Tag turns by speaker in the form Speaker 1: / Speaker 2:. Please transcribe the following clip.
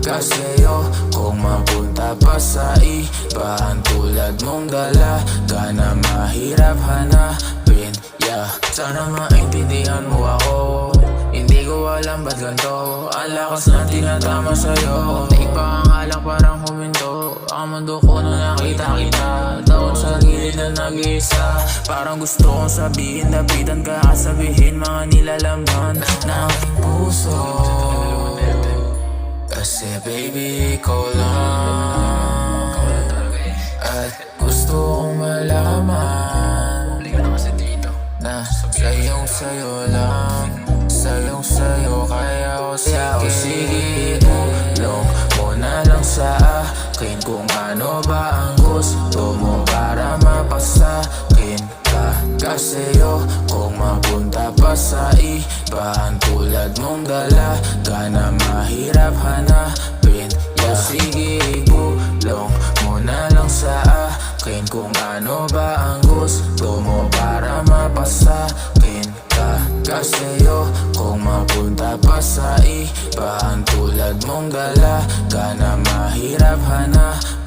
Speaker 1: ka sa'yo kung mapunta pa sa iba. Ang tulad mong dalaga na mahirap hanapin, yeah. Sana maintindihan mo ako, hindi ko alam ba't ganito ang lakas na tinatama sa'yo. Taig pa ang alak parang huminto ang mundo ko nung nakita kita. Taon sa gilid na nag-iisa, parang gusto kong sabihin, dapitan ka at sabihin mga nilalaman na aking puso. Kasi baby, ikaw lang, at gusto kong malaman na sayong sayo lang, sayong sayo. Kaya o sige, tulong mo na lang sa akin kung ano ba ang gusto mo para mapasakin ka. Kasayo kung mapunta pa sa iba. Ang tulad mong dalaga na mahirap hanapin, yeah. Sige, tulong mo na lang sa akin kung ano ba ang gusto mo para mapasakin ka. Kasayo kung mapunta pa sa iba. Ang tulad mong dalaga na mahirap hanapin.